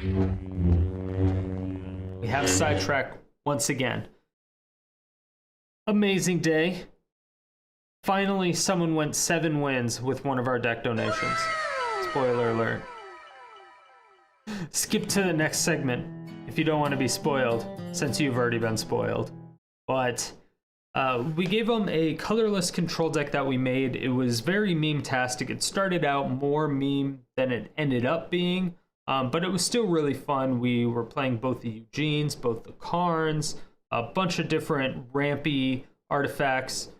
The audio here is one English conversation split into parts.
We have SidetraK once again. Amazing day. Finally, someone went 7 wins with one of our deck donations. Spoiler alert. Skip to the next segment if you don't want to be spoiled, since you've already been spoiled. But we gave them a colorless control deck that we made. It was very meme-tastic. It started out more meme than it ended up being, but it was still really fun. We were playing both the Ugins, both the Karns, a bunch of different rampy artifacts,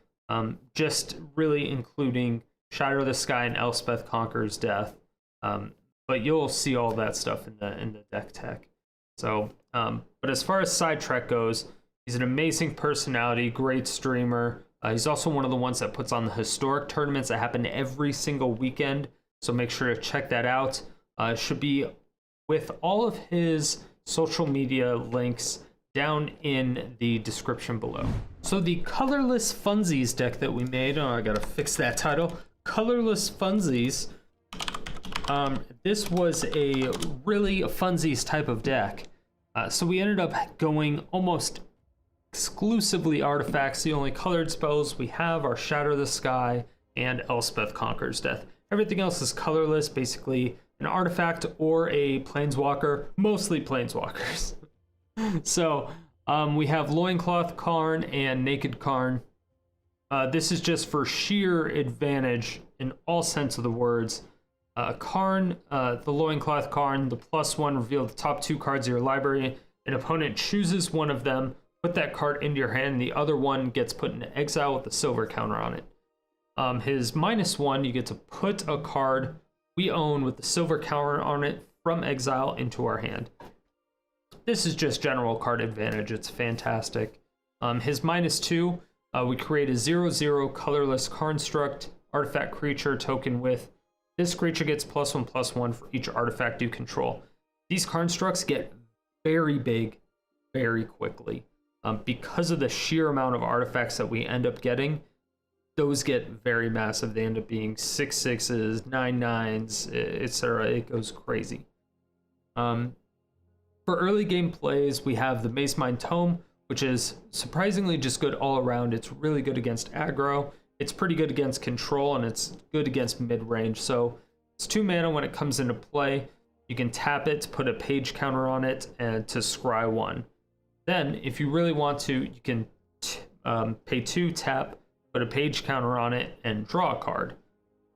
just really including Shatter the Sky and Elspeth Conquers Death. But you'll see all that stuff in the deck tech. So, but as far as SidetraK goes, he's an amazing personality, great streamer. He's also one of the ones that puts on the historic tournaments that happen every single weekend. So make sure to check that out. It should be with all of his social media links down in the description below. So the Colorless Funzies deck that we made, oh, I gotta fix that title. Colorless Funzies. This was a really Funzies type of deck. So we ended up going almost exclusively artifacts. The only colored spells we have are Shatter the Sky and Elspeth Conquers Death. Everything else is colorless, basically an artifact or a planeswalker, mostly planeswalkers. So we have Loincloth Karn and Naked Karn. This is just for sheer advantage in all sense of the words. Karn, the Loincloth Karn, the +1, reveal the top 2 cards of your library. An opponent chooses one of them, put that card into your hand, and the other one gets put into exile with the silver counter on it. His -1, you get to put a card we own with the silver counter on it from exile into our hand. This is just general card advantage. It's fantastic. His -2, we create a 0/0 colorless construct artifact creature token with this creature gets +1/+1 for each artifact you control. These constructs get very big very quickly. Because of the sheer amount of artifacts that we end up getting, those get very massive. They end up being 6/6s, 9/9s, etc. It goes crazy. For early game plays, we have the Mazemind Tome, which is surprisingly just good all around. It's really good against aggro. It's pretty good against control, and it's good against mid-range. So it's 2 mana when it comes into play. You can tap it to put a page counter on it and to scry 1. Then, if you really want to, you can pay 2, tap, put a page counter on it, and draw a card,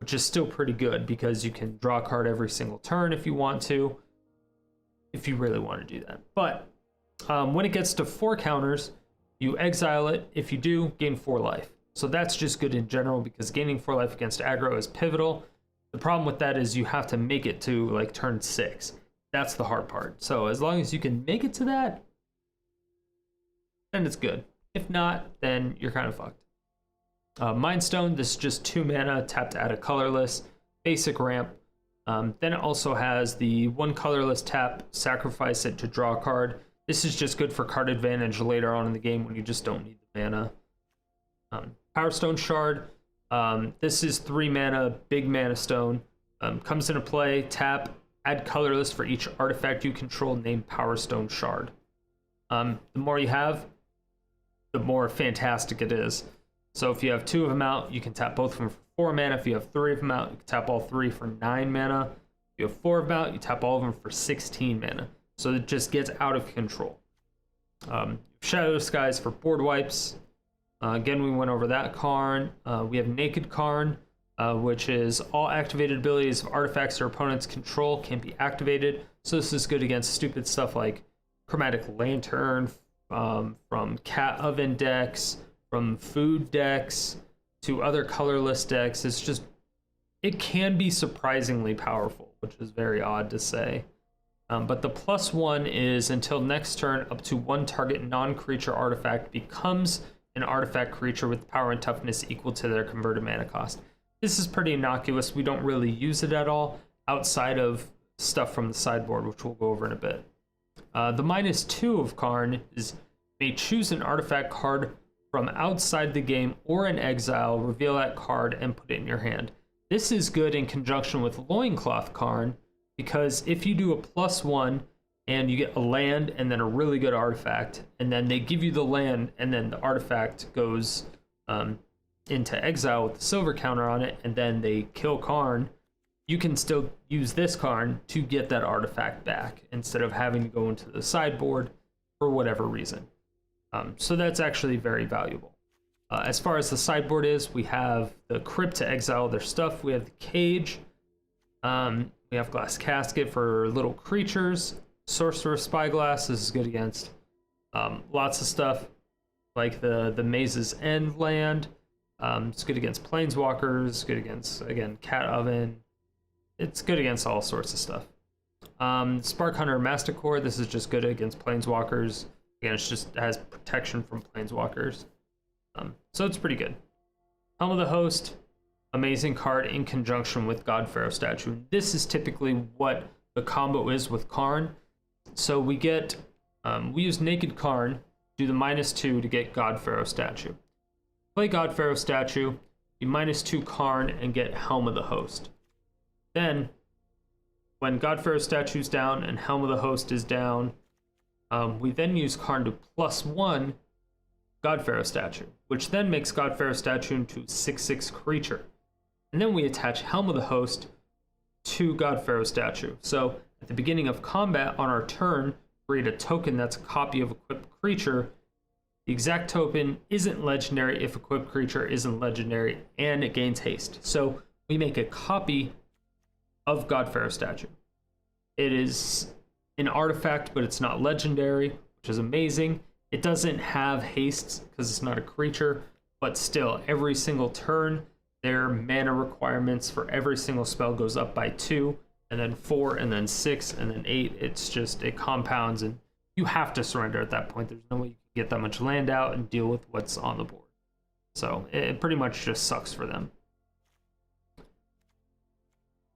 which is still pretty good because you can draw a card every single turn if you want to, if you really want to do that. But when it gets to 4 counters, you exile it. If you do, gain 4 life. So that's just good in general because gaining 4 life against aggro is pivotal. The problem with that is you have to make it to like turn 6. That's the hard part. So as long as you can make it to that, then it's good. If not, then you're kind of fucked. Mind Stone, this is just 2 mana, tap to add a colorless, basic ramp. Then it also has the 1 colorless tap, sacrifice it to draw a card. This is just good for card advantage later on in the game when you just don't need the mana. Powerstone Shard, this is 3 mana, big mana stone. Comes into play, tap, add colorless for each artifact you control named Powerstone Shard. The more you have, the more fantastic it is. So if you have 2 of them out, you can tap both of them for 4 mana. If you have 3 of them out, you can tap all 3 for 9 mana. If you have 4 of them out, you tap all of them for 16 mana. So it just gets out of control. Shatter the Skies for board wipes. Again, we went over that Karn. We have Naked Karn, which is all activated abilities of artifacts or opponents control can be activated. So this is good against stupid stuff like Chromatic Lantern, from Cat Oven decks, from food decks to other colorless decks. It's just, it can be surprisingly powerful, which is very odd to say. But the +1 is until next turn, up to 1 target non-creature artifact becomes an artifact creature with power and toughness equal to their converted mana cost. This is pretty innocuous. We don't really use it at all outside of stuff from the sideboard, which we'll go over in a bit. The -2 of Karn is may choose an artifact card from outside the game or in exile, reveal that card, and put it in your hand. This is good in conjunction with Loincloth Karn, because if you do a +1, and you get a land and then a really good artifact, and then they give you the land, and then the artifact goes into exile with the silver counter on it, and then they kill Karn, you can still use this Karn to get that artifact back instead of having to go into the sideboard for whatever reason. So that's actually very valuable. As far as the sideboard is, we have the Crypt to exile their stuff. We have the Cage. We have Glass Casket for little creatures. Sorcerous Spyglass, this is good against lots of stuff, like the Maze's End land. It's good against Planeswalkers, good against, again, Cat Oven. It's good against all sorts of stuff. Sparkhunter Masticore, this is just good against Planeswalkers. Again, it has protection from Planeswalkers. So it's pretty good. Helm of the Host, amazing card in conjunction with God-Pharaoh statue. This is typically what the combo is with Karn. So we get, we use Naked Karn, do the -2 to get God-Pharaoh statue. Play God-Pharaoh statue, you -2 Karn, and get Helm of the Host. Then, when God-Pharaoh statue's down and Helm of the Host is down, we then use Karn to +1 God-Pharaoh statue, which then makes God-Pharaoh statue into a 6/6 creature. And then we attach Helm of the Host to God-Pharaoh statue. So at the beginning of combat on our turn, create a token that's a copy of equipped creature. The exact token isn't legendary if equipped creature isn't legendary, and it gains haste. So we make a copy of God-Pharaoh statue. It is an artifact, but it's not legendary, which is amazing. It doesn't have haste because it's not a creature, but still, every single turn, their mana requirements for every single spell goes up by 2, and then 4, and then 6, and then 8. It's just, it compounds, and you have to surrender at that point. There's no way you can get that much land out and deal with what's on the board. So it pretty much just sucks for them.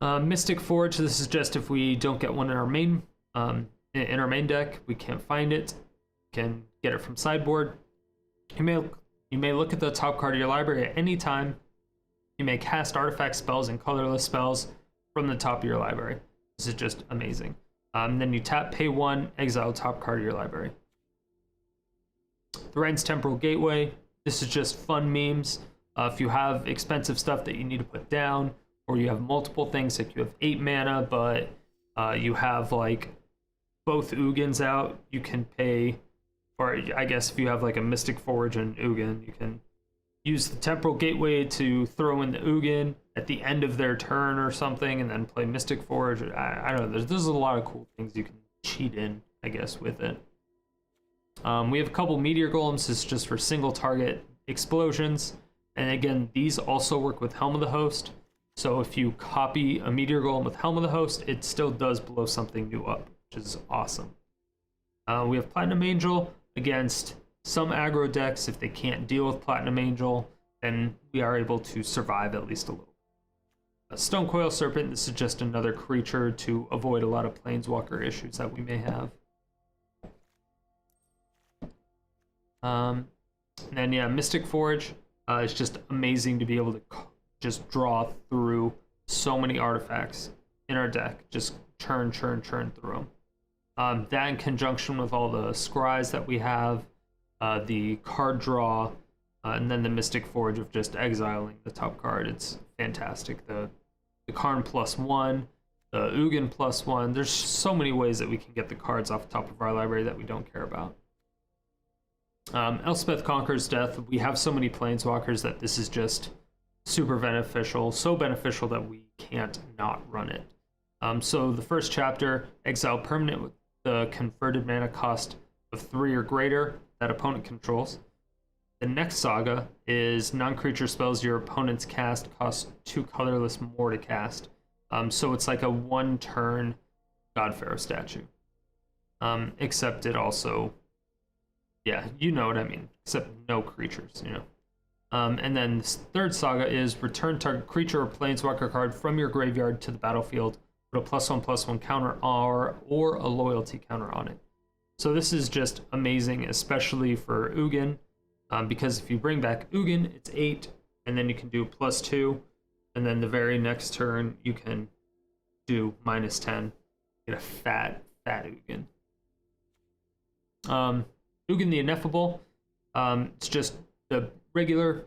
Mystic Forge, this is just if we don't get one in our main deck, we can't find it, can get it from sideboard. You may look at the top card of your library at any time. You may cast artifact spells and colorless spells from the top of your library. This is just amazing. Then you tap, pay 1, exile top card of your library. Thran's Temporal Gateway, this is just fun memes. If you have expensive stuff that you need to put down, or you have multiple things, like you have 8 mana, but you have like both Ugins out, you can pay, or I guess if you have like a Mystic Forge and Ugin, you can use the Temporal Gateway to throw in the Ugin at the end of their turn or something, and then play Mystic Forge. I don't know, there's a lot of cool things you can cheat in, I guess, with it. We have a couple Meteor Golems. This is just for single target explosions, and again, these also work with Helm of the Host. So if you copy a Meteor Golem with Helm of the Host, it still does blow something new up, which is awesome. We have Platinum Angel against some aggro decks. If they can't deal with Platinum Angel, then we are able to survive at least a little. Stonecoil Serpent, this is just another creature to avoid a lot of Planeswalker issues that we may have. And then, yeah, Mystic Forge is just amazing to be able to just draw through so many artifacts in our deck. Just churn through them. That in conjunction with all the scries that we have, the card draw, and then the Mystic Forge of just exiling the top card. It's fantastic. The Karn +1, the Ugin +1. There's so many ways that we can get the cards off the top of our library that we don't care about. Elspeth Conquers Death. We have so many Planeswalkers that this is just super beneficial. So beneficial that we can't not run it. So the first chapter, exile permanent with the converted mana cost of 3 or greater that opponent controls. The next saga is non-creature spells your opponents cast cost 2 colorless more to cast. So it's like a 1-turn God-Pharaoh statue. Except it also, yeah, you know what I mean. Except no creatures, you know. And then this third saga is return target creature or planeswalker card from your graveyard to the battlefield with a +1/+1 counter or a loyalty counter on it. So this is just amazing, especially for Ugin, because if you bring back Ugin, it's 8, and then you can do +2, and then the very next turn you can do -10. Get a fat Ugin. Ugin the Ineffable. It's just the regular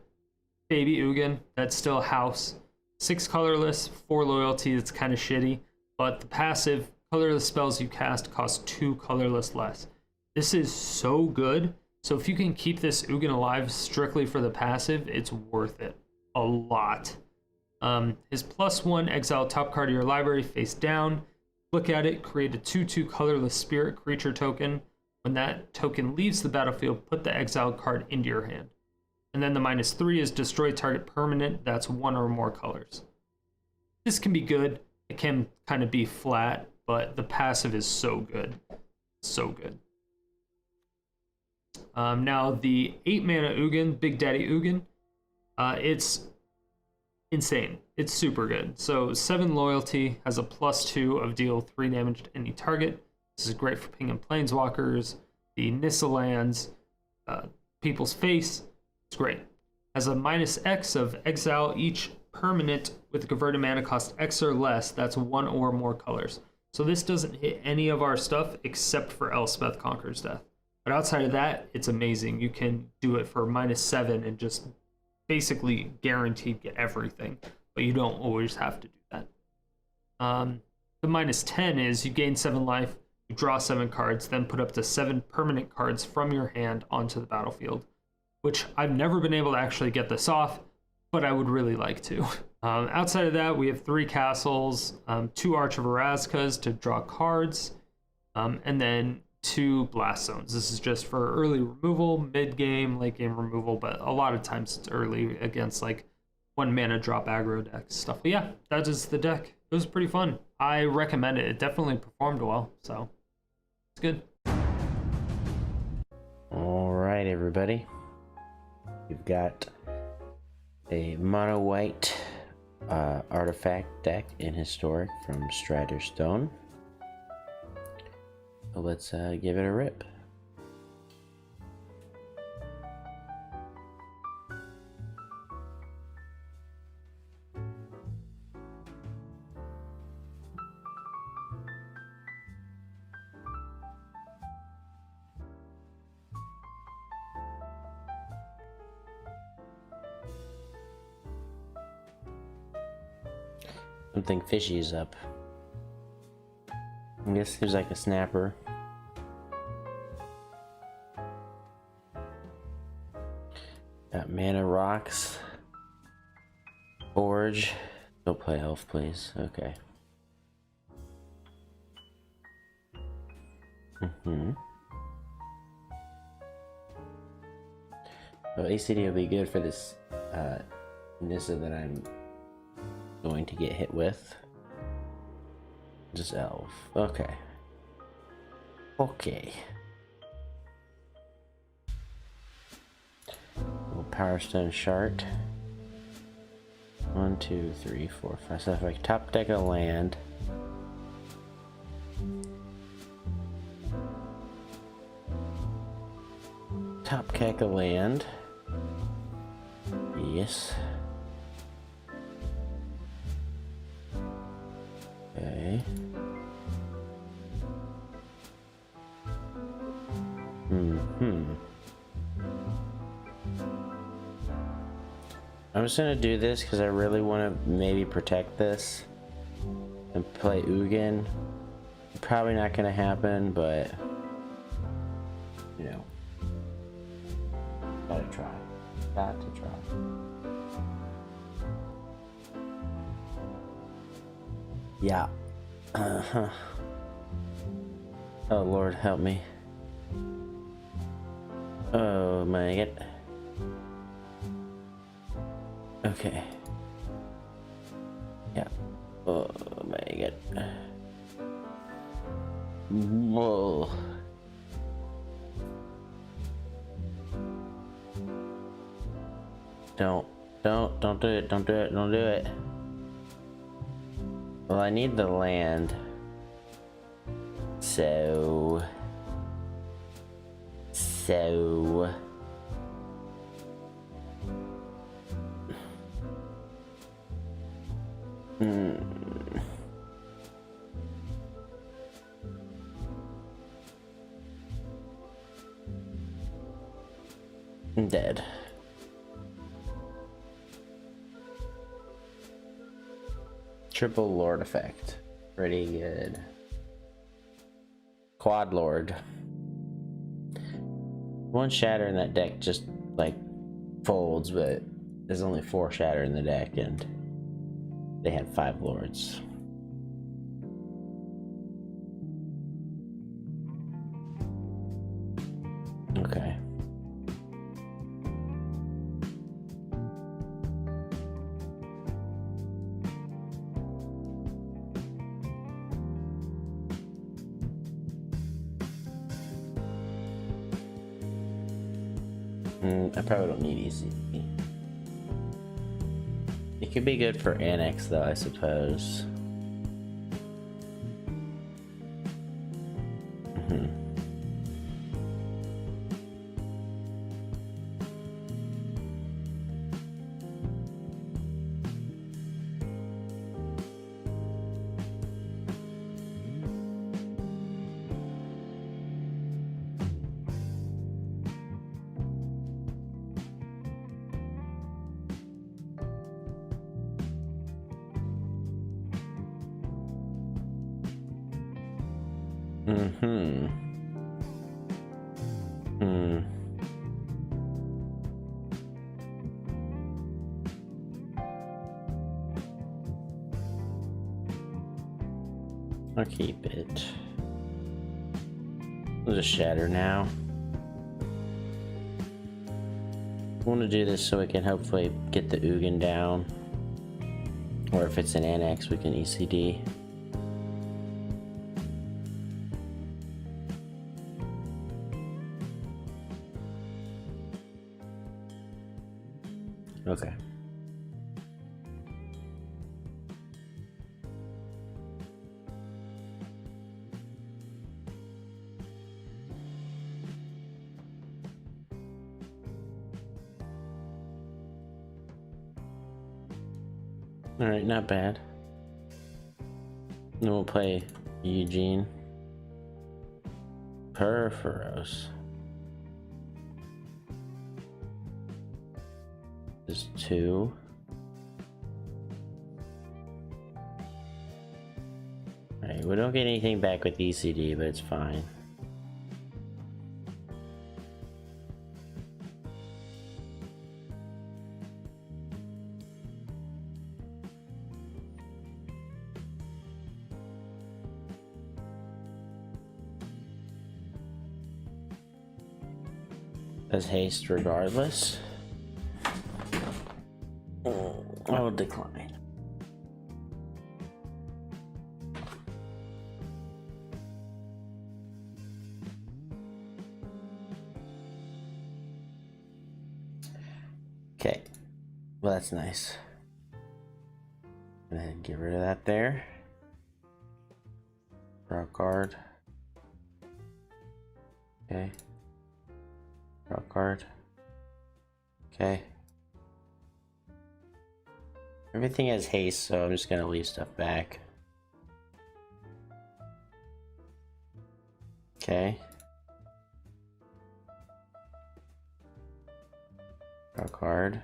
baby Ugin that's still house. 6 colorless, 4 loyalty. It's kind of shitty, but the passive colorless spells you cast cost 2 colorless less. This is so good. So if you can keep this Ugin alive strictly for the passive, it's worth it a lot. His +1 exile top card of your library face down. Look at it, create a 2/2 colorless spirit creature token. When that token leaves the battlefield, put the exiled card into your hand. And then the -3 is destroy target permanent that's 1 or more colors. This can be good. It can kind of be flat, but the passive is so good. So good. Now the 8 mana Ugin, Big Daddy Ugin, it's insane. It's super good. So 7 loyalty, has a +2 of deal 3 damage to any target. This is great for ping and planeswalkers, the Nissa lands, People's Face. It's great. Has a -X of exile each permanent with converted mana cost X or less. That's 1 or more colors. So this doesn't hit any of our stuff except for Elspeth Conquers Death. But outside of that, it's amazing. You can do it for -7 and just basically guaranteed get everything. But you don't always have to do that. The -10 is you gain 7 life, you draw 7 cards, then put up to 7 permanent cards from your hand onto the battlefield, which I've never been able to actually get this off, but I would really like to. Outside of that, we have 3 castles, 2 Arch of Orazcas to draw cards, and then 2 blast zones. This is just for early removal, mid-game, late-game removal, but a lot of times it's early against like 1 mana drop aggro decks stuff. But yeah, that is the deck. It was pretty fun. I recommend it. It definitely performed well, so it's good. All right, everybody. We've got a mono white artifact deck in Historic from Strider Stone. So let's give it a rip. Something fishy is up. I guess there's like a snapper. Got mana rocks. Forge. Don't play elf, please. Okay. So ACD will be good for this Nissa that I'm going to get hit with. Just elf. Okay. Okay. Little Powerstone Shard. 1, 2, 3, 4, 5. So if I top deck a land. Top deck a land. Yes. Okay. I'm just gonna do this because I really want to maybe protect this and play Ugin. Probably not gonna happen, but you know, gotta try. Got to try. Yeah. Oh Lord, help me. Oh my god. Okay. Yeah. Oh my god. Whoa. Don't do it. Don't do it. Don't do it. Well, I need the land. So. I'm dead. Triple Lord effect. Pretty good. Quad Lord. One Shatter in that deck just like folds, but there's only 4 Shatter in the deck and they had 5 Lords. Okay. I probably don't need ECD. It could be good for Annex though, I suppose. I'll keep it. We'll just Shatter now. I want to do this so we can hopefully get the Ugin down. Or if it's an Annex, we can ECD. Okay. Alright, not bad. Then we'll play Ugin. Perforos. There's 2. Alright, we don't get anything back with ECD, but it's fine. Does haste regardless. I will decline. Okay, well that's nice. Go ahead and get rid of that there. Draw a card. Okay. Draw a card. Okay. Everything has haste, so I'm just gonna leave stuff back. Okay. Draw a card.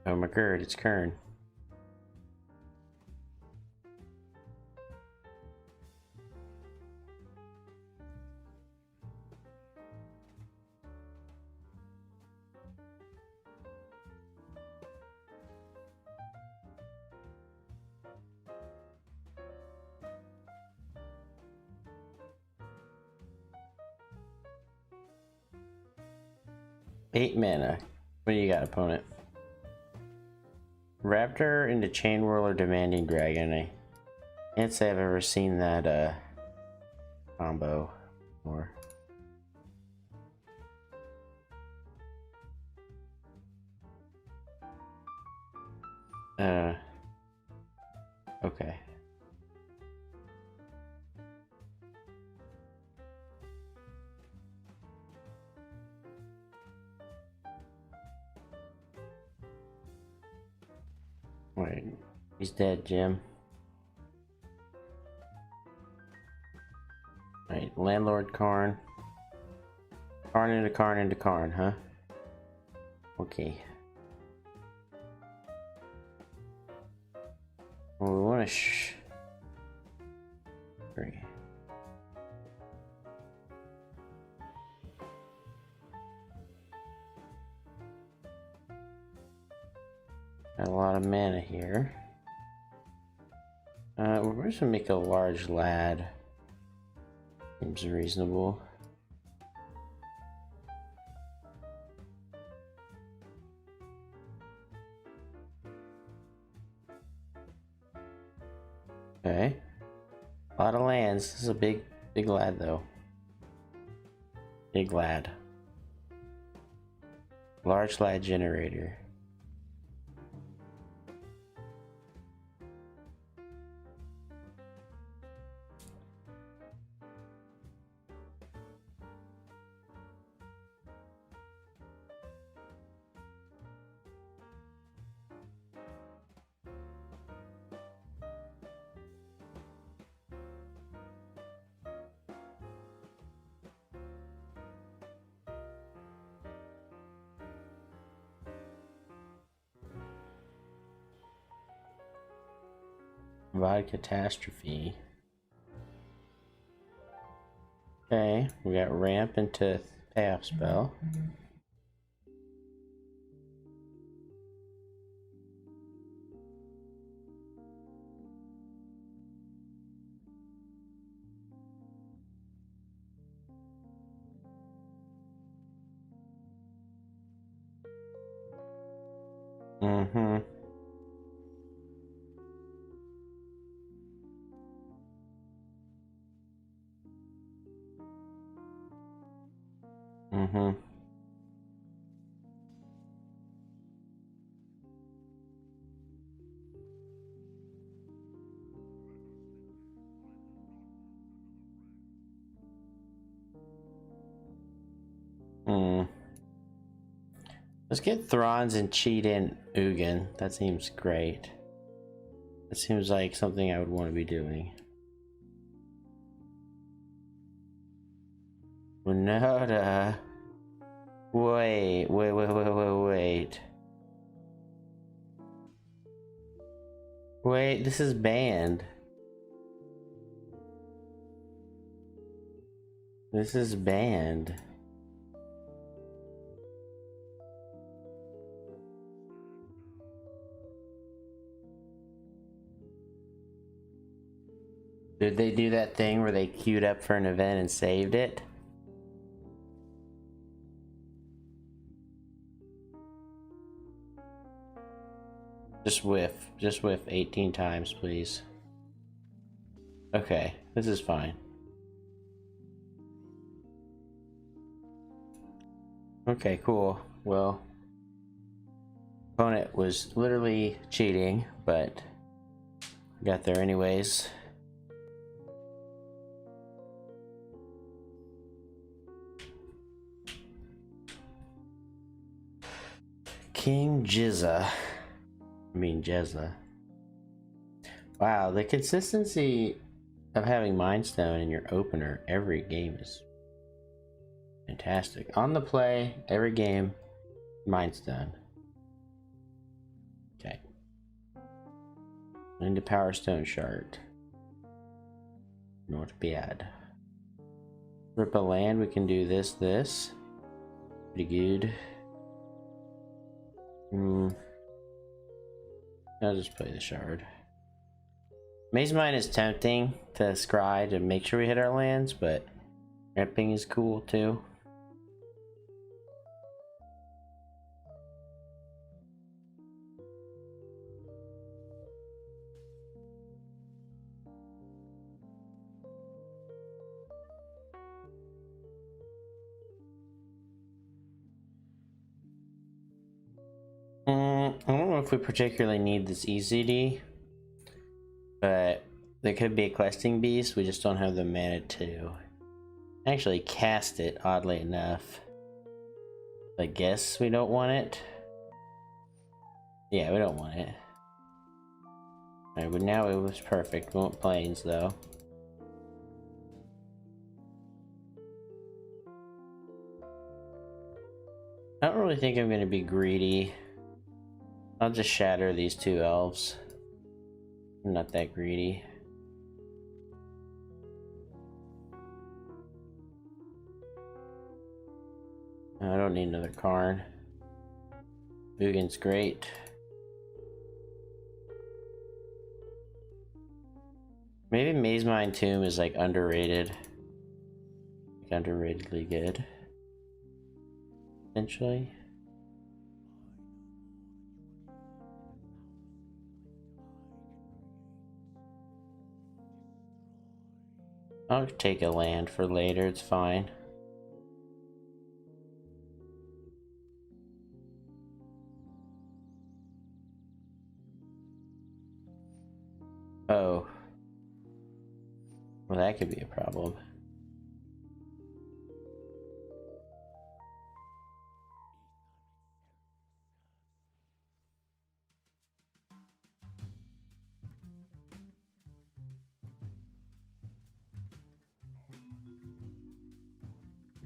Oh my god, it's Karn. Eight mana. What do you got, opponent? Raptor into Chain Whirler Demanding Dragon. I can't say I've ever seen that combo before. Okay. Wait, he's dead, Jim. Right, Landlord Karn. Karn into Karn into Karn, huh? Okay. Well, we want to Great. Got a lot of mana here. We're just gonna make a large lad. Seems reasonable. Okay. A lot of lands. This is a big lad though. Big lad. Large lad generator. Provide catastrophe. Okay, we got ramp into payoff spell. Mm-hmm. Mm-hmm. Let's get Throns and cheat in Ugin. That seems great. That seems like something I would want to be doing. WINOTA. Wait. Wait, this is banned. This is banned. Did they do that thing where they queued up for an event and saved it? Just whiff 18 times, please. Okay, this is fine. Okay, cool. Well, opponent was literally cheating, but got there anyways. King Jizza. Jezza. Wow, the consistency of having Mind Stone in your opener every game is fantastic. On the play, every game, Mind Stone. Okay. Into Powerstone Shard. Not bad. Rip a land, we can do this. Pretty good. I'll just play the shard. Mazemind is tempting to scry to make sure we hit our lands, but ripping is cool too. I don't know if we particularly need this ECD, but there could be a questing beast. We just don't have the mana to actually cast it, oddly enough. I guess we don't want it. Yeah, we don't want it. Alright, but now it was perfect. We want planes though. I don't really think I'm going to be greedy. I'll just shatter these two elves. I'm not that greedy. I don't need another Karn. Ugin's great. Maybe Mazemind Tome is like underrated. Like underratedly good. Potentially. I'll take a land for later, it's fine. Oh. Well, that could be a problem.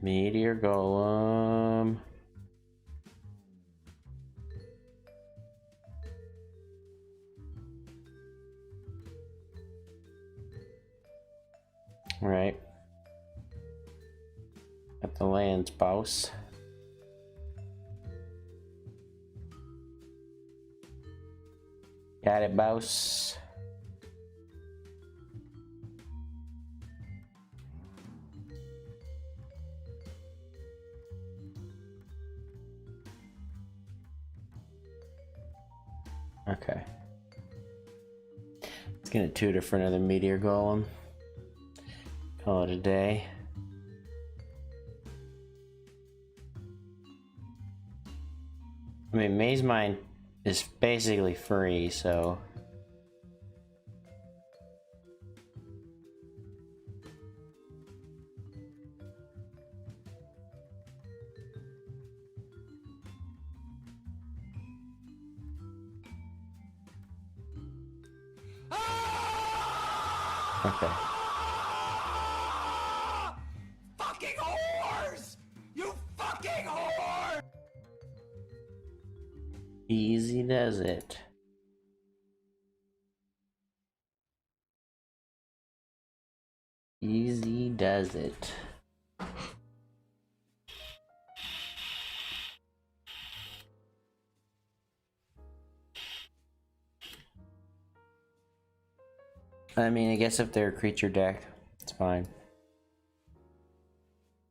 Meteor Golem. Right. Got the lands, boss. Got it, boss. Okay. It's gonna tutor for another Meteor Golem. Call it a day. I mean, Mazemind is basically free, so... Okay. Fucking whores! You fucking whore! Easy does it. Easy does it. I mean, I guess if they're a creature deck, it's fine.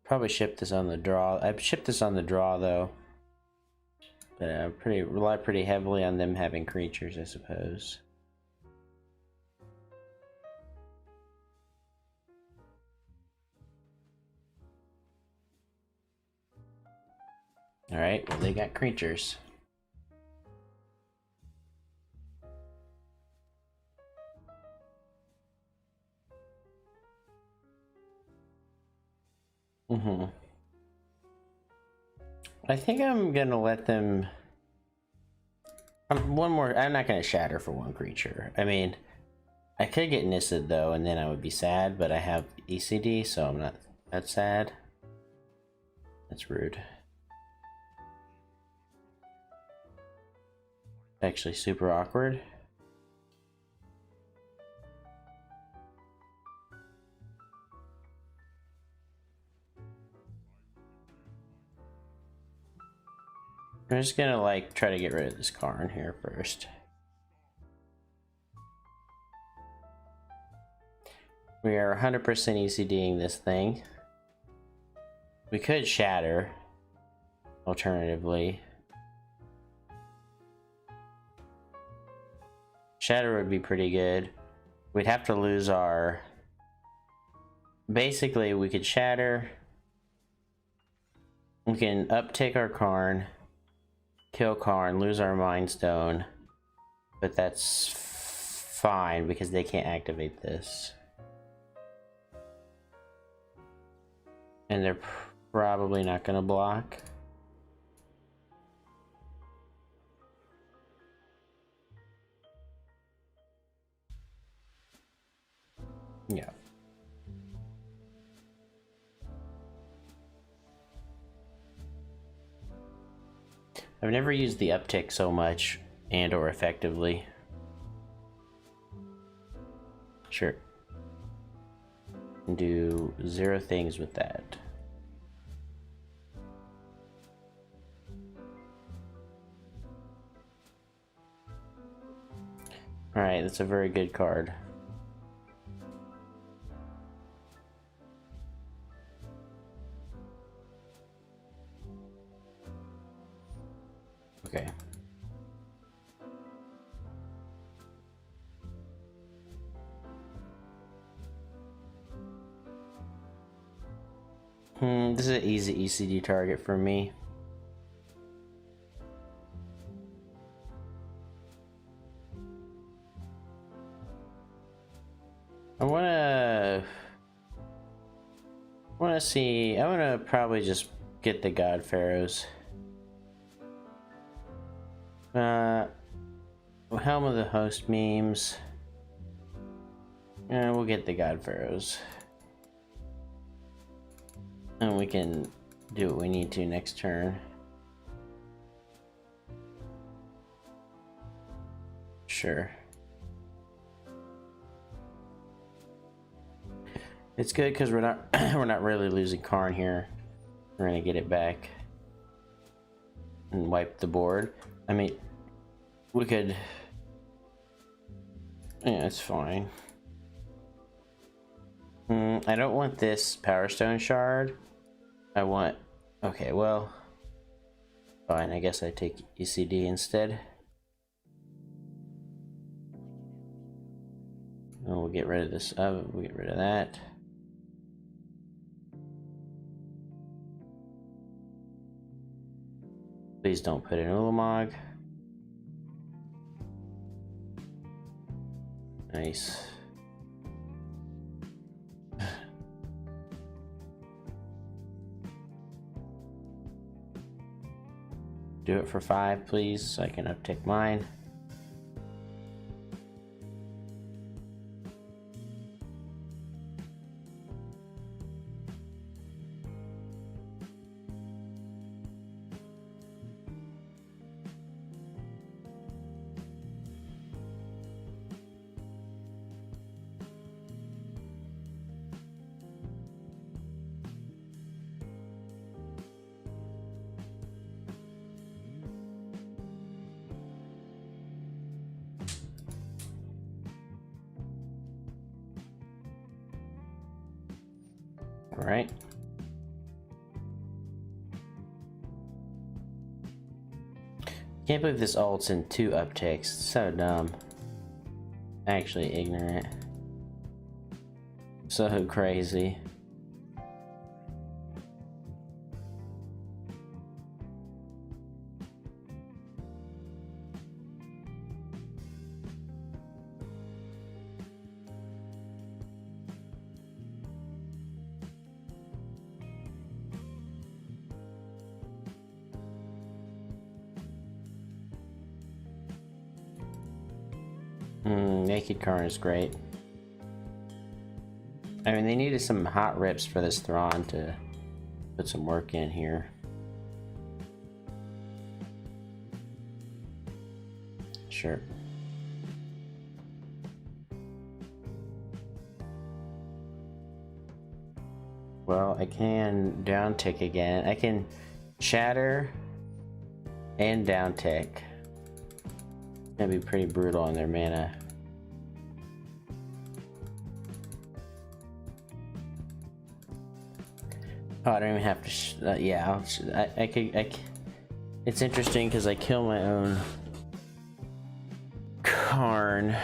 Probably ship this on the draw. I've shipped this on the draw though. But I rely pretty heavily on them having creatures, I suppose. Alright, well they got creatures. I think I'm gonna let them... one more... I'm not gonna shatter for one creature. I mean, I could get Nissa though, and then I would be sad, but I have ECD, so I'm not that sad. That's rude. Actually super awkward. I'm just gonna like try to get rid of this Karn here first. We are 100% ECDing this thing. We could shatter, alternatively. Shatter would be pretty good. We'd have to lose our... Basically, we could shatter. We can uptick our Karn. Kill Karn, lose our Mind Stone. But that's fine because they can't activate this. And they're probably not going to block. Yeah. I've never used the uptick so much and or effectively. Sure. Can do 0 things with that. Alright, that's a very good card. Okay. This is an easy ECD target for me. I wanna probably just get the God-Pharaohs. Helm of the Host memes. We'll get the God-Pharaohs. And we can do what we need to next turn. Sure. It's good because we're not we're not really losing Karn here. We're gonna get it back and wipe the board. I mean, we could. Yeah, it's fine. I don't want this Powerstone Shard. I want. Okay, well, fine. I guess I take ECD instead. And we'll get rid of this. We'll get rid of that. Please don't put in Ulamog. Nice. Do it for 5, please, so I can uptick mine. All right. Can't believe this ult's in 2 upticks. So dumb. Actually ignorant. So crazy. Naked Karn is great. I mean, they needed some hot rips for this Thran to put some work in here. Sure. Well, I can down tick again. I can shatter and down tick. That'd be pretty brutal on their mana. Oh, I don't even have to. Yeah, I could. It's interesting because I kill my own Karn.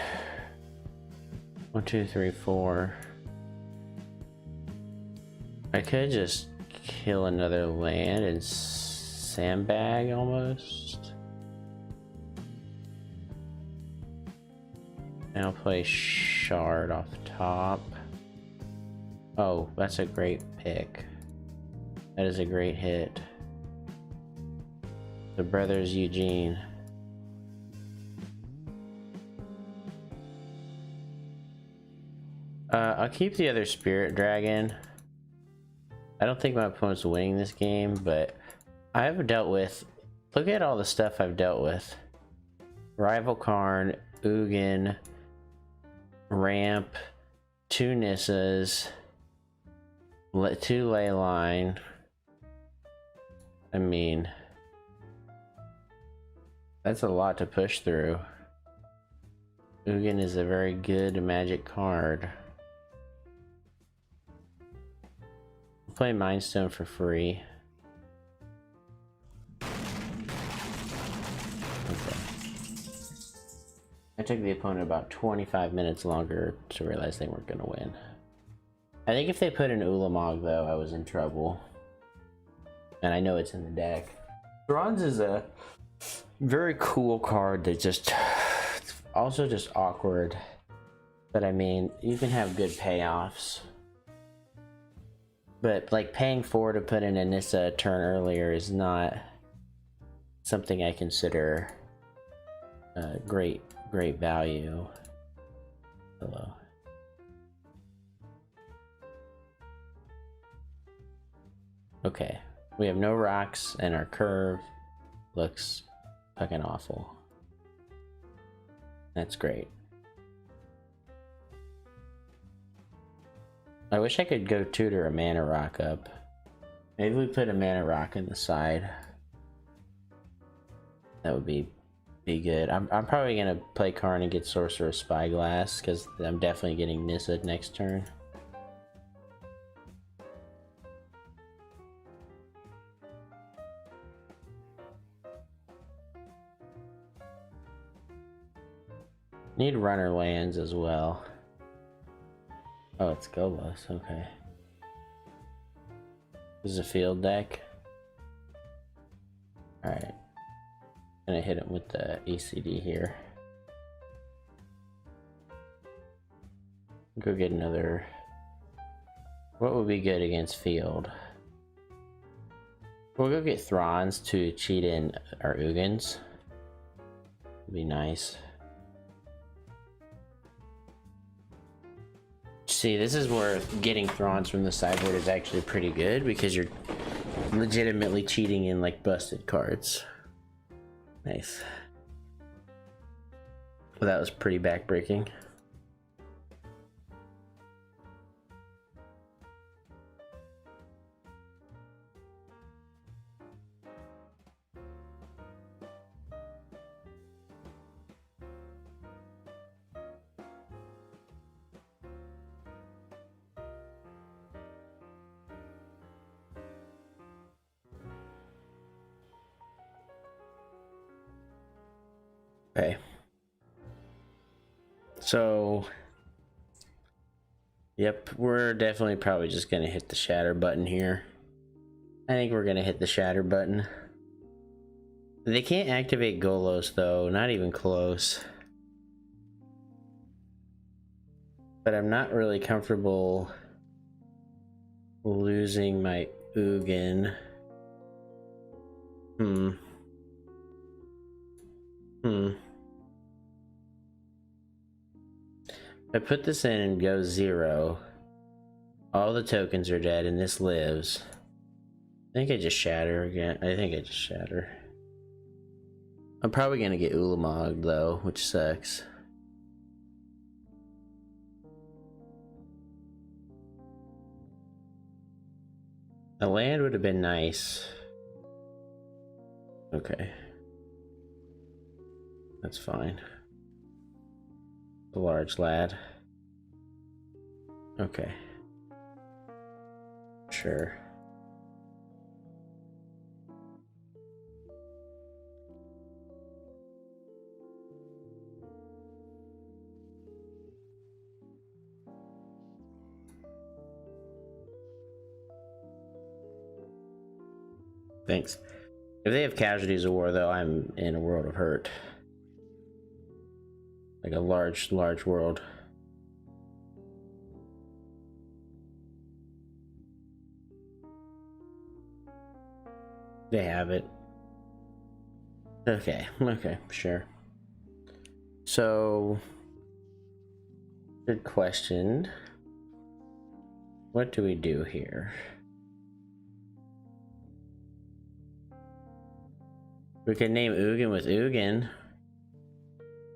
1, 2, 3, 4. I could just kill another land and sandbag almost. And I'll play Shard off top. Oh, that's a great pick. That is a great hit. The brothers Ugin. I'll keep the other Spirit Dragon. I don't think my opponent's winning this game, but I've dealt with look at all the stuff I've dealt with. Rival Karn, Ugin, Ramp, 2 Nissas, 2 Leyline. I mean, that's a lot to push through. Ugin is a very good magic card. I'll play Mind Stone for free. Okay. I took the opponent about 25 minutes longer to realize they weren't going to win. I think if they put an Ulamog though, I was in trouble. And I know it's in the deck. Bronze is a very cool card that just... it's also just awkward. But I mean, you can have good payoffs. But like paying 4 to put in a Nissa a turn earlier is not something I consider great value. Hello. Okay, we have no rocks and our curve looks fucking awful. That's great. I wish I could go tutor a mana rock up. Maybe we put a mana rock in the side. That would be good. I'm probably gonna play Karn and get Sorcerous Spyglass because I'm definitely getting Nissa next turn. Need runner lands as well. Oh, it's Colorless, okay. This is a field deck. Alright. Gonna hit him with the ECD here. Go get another. What would be good against field? We'll go get Thrans to cheat in our Ugins. Would be nice. See, this is where getting Thrans from the sideboard is actually pretty good because you're legitimately cheating in like busted cards. Nice. Well, that was pretty backbreaking. Okay. So, yep, we're definitely probably just gonna hit the shatter button here. I think we're gonna hit the shatter button. They can't activate Golos though, not even close. But I'm not really comfortable losing my Ugin. I put this in and go 0. All the tokens are dead and this lives. I think I just shatter again. I think I just shatter. I'm probably gonna get Ulamog though, which sucks. A land would have been nice. Okay. That's fine. A large lad. Okay. Sure. Thanks. If they have casualties of war though, I'm in a world of hurt. Like a large world. They have it. Okay, sure. So, good question. What do we do here? We could name Ugin with Ugin.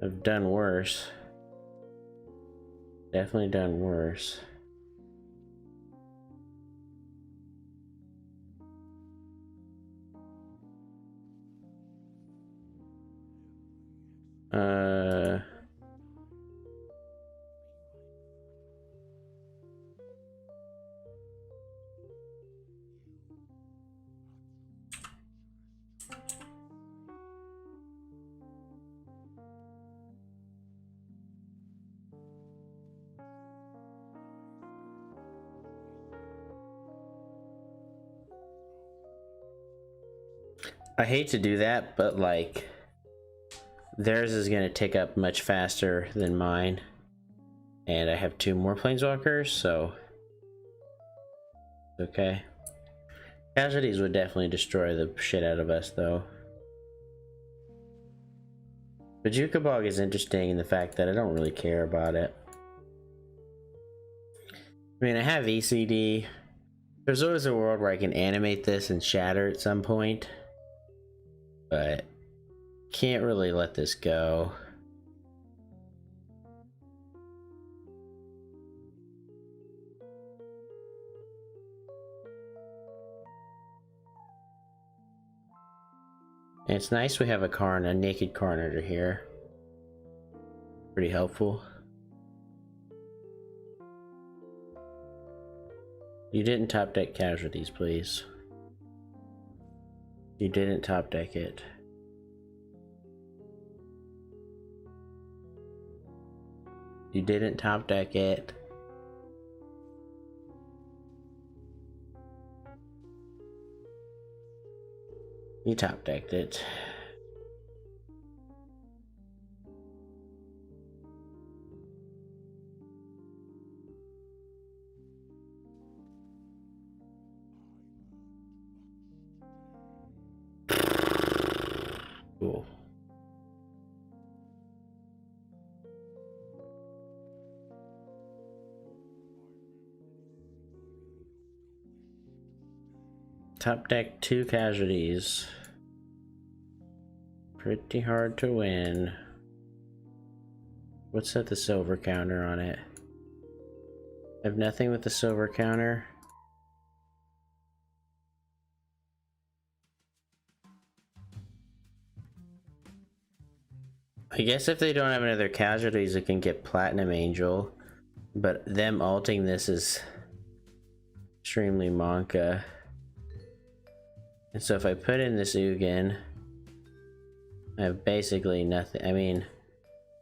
I've done worse. Definitely done worse. I hate to do that, but like theirs is going to tick up much faster than mine, and I have 2 more planeswalkers, so okay. Casualties would definitely destroy the shit out of us though. But Jukabog is interesting in the fact that I don't really care about it. I mean, I have ECD. There's always a world where I can animate this and shatter at some point, but can't really let this go. And it's nice we have a Karn, a naked Karn under here. Pretty helpful. You didn't top deck casualties, please. You didn't top deck it. You didn't top deck it. You top decked it. Cool. Top deck 2 casualties. Pretty hard to win. What's at the silver counter on it? I have nothing with the silver counter. I guess if they don't have any other casualties, it can get Platinum Angel, but them alting this is extremely Monka. And so if I put in this Ugin, I have basically nothing. I mean,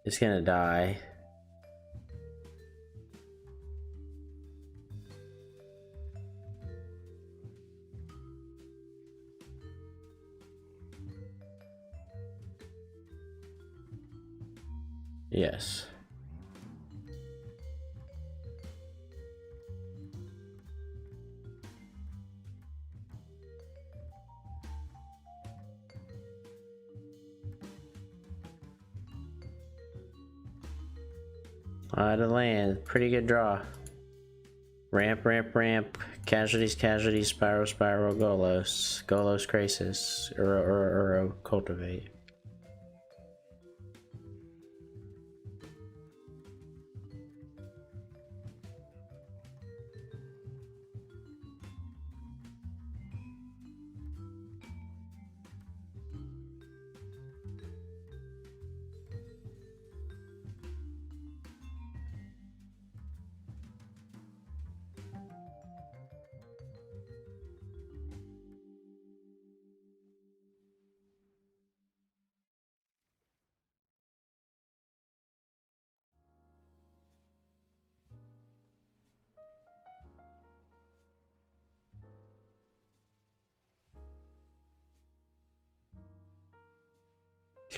it's gonna die. Yes. Out of land. Pretty good draw. Ramp, ramp, ramp. Casualties, casualties. Spiral, spiral. Golos. Golos, Crisis. Uro, Cultivate.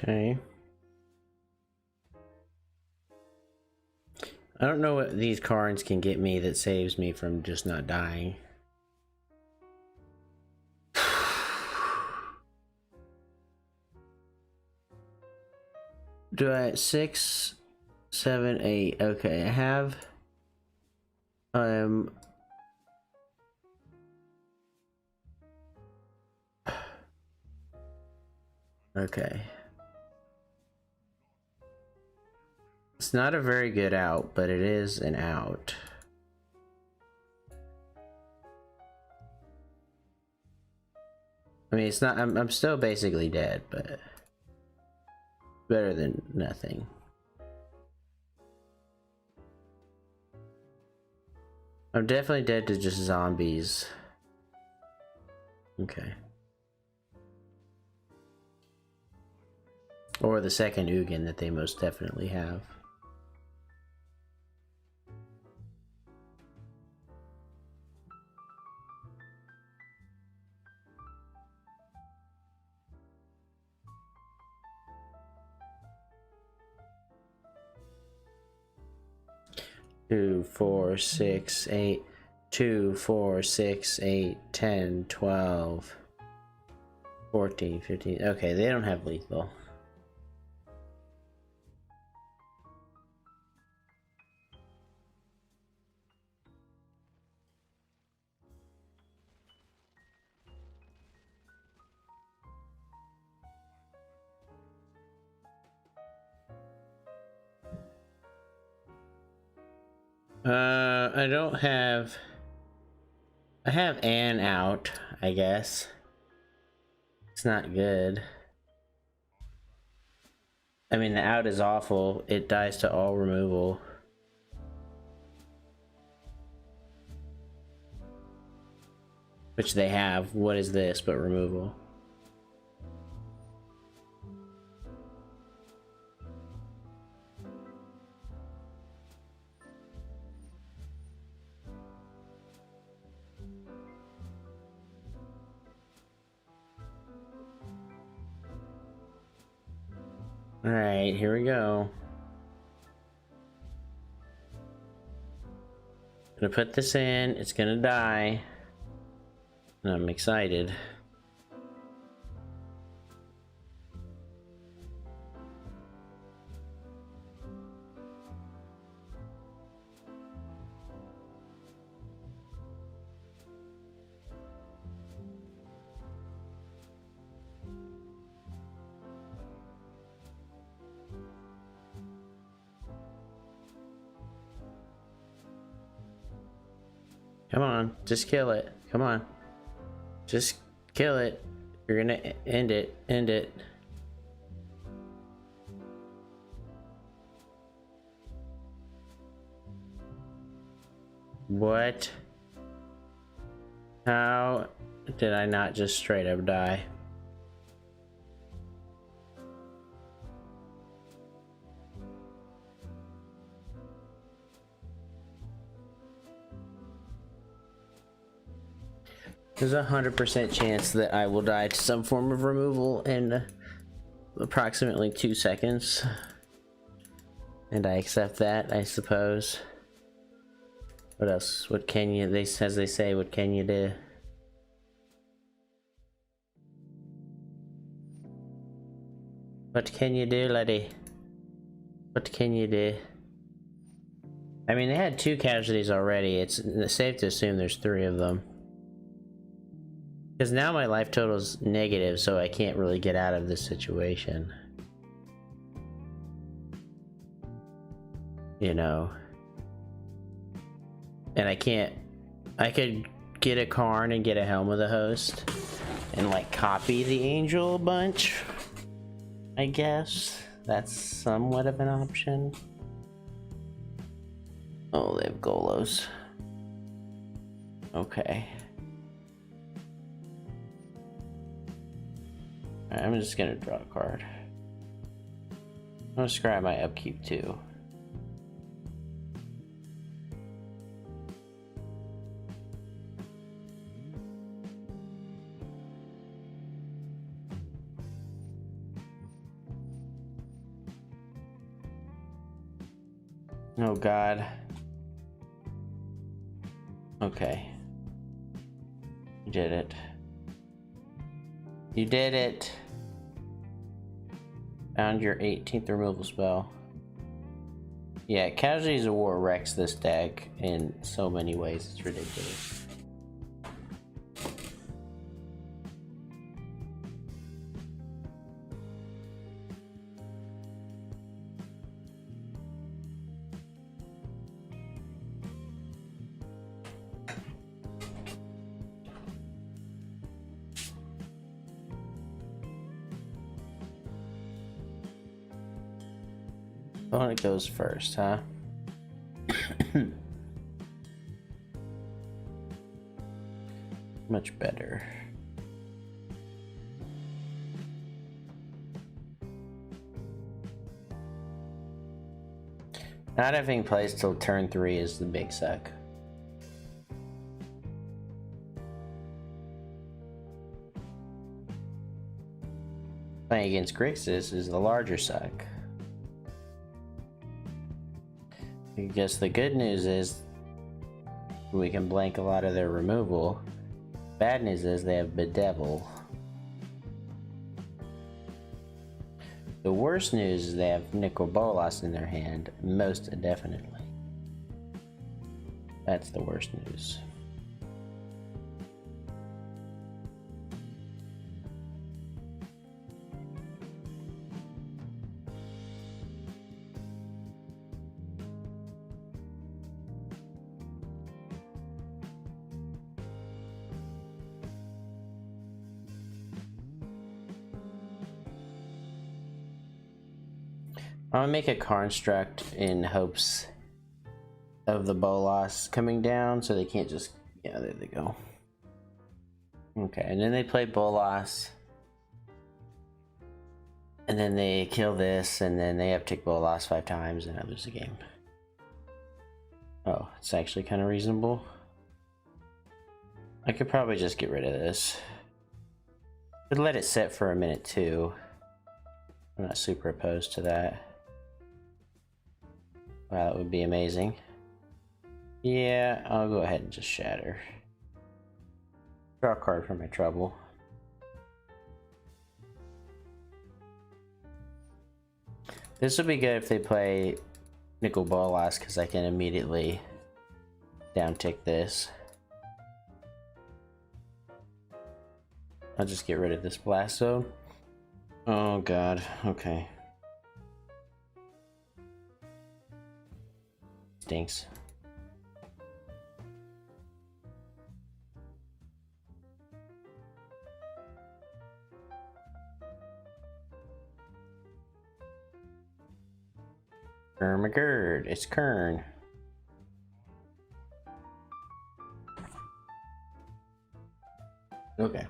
Okay. I don't know what these cards can get me that saves me from just not dying. Do I 6, 7, 8? Okay, I have Okay. It's not a very good out, but it is an out. I mean, it's not. I'm still basically dead, but better than nothing. I'm definitely dead to just zombies. Okay. Or the second Ugin that they most definitely have. Two, 4, 6, 8, 2, 4, 6, 8, 10, 12, 14, 15. Okay, they don't have lethal. I don't have... I have an out, I guess. It's not good. I mean, the out is awful. It dies to all removal. Which they have. What is this but removal? Alright, here we go. Gonna put this in, it's gonna die. And I'm excited. Come on, just kill it. Come on. Just kill it. You're gonna end it. End it. What? How did I not just straight up die? There's a 100% chance that I will die to some form of removal in approximately 2 seconds. And I accept that, I suppose. What else? What can you, as they say, what can you do? What can you do, laddie? What can you do? I mean, they had 2 casualties already. It's safe to assume there's 3 of them. Because now my life total is negative, so I can't really get out of this situation. You know. And I can't... I could get a Karn and get a Helm of the Host. And like copy the Angel a bunch. I guess. That's somewhat of an option. Oh, they have Golos. Okay. I'm just gonna draw a card. I'm gonna scrap my upkeep too. Oh God. Okay. You did it. You did it. Found your 18th removal spell. Yeah, Casualties of War wrecks this deck in so many ways, it's ridiculous. Opponent goes first, huh? Much better. Not having plays till turn 3 is the big suck. Playing against Grixis is the larger suck. I guess the good news is we can blank a lot of their removal. Bad news is they have Bedevil. The worst news is they have Nicol Bolas in their hand, most definitely. That's the worst news. I'm gonna make a construct in hopes of the Bolas coming down so they can't just, yeah, there they go. Okay, and then they play Bolas. And then they kill this, and then they uptick Bolas 5 times, and I lose the game. Oh, it's actually kind of reasonable. I could probably just get rid of this. Could let it sit for a minute too. I'm not super opposed to that. Wow, that would be amazing. Yeah, I'll go ahead and just shatter. Draw a card for my trouble. This would be good if they play Nicol Bolas, because I can immediately downtick this. I'll just get rid of this blast zone. Oh god, okay. Stinks. Ermagerd, it's Karn. Okay.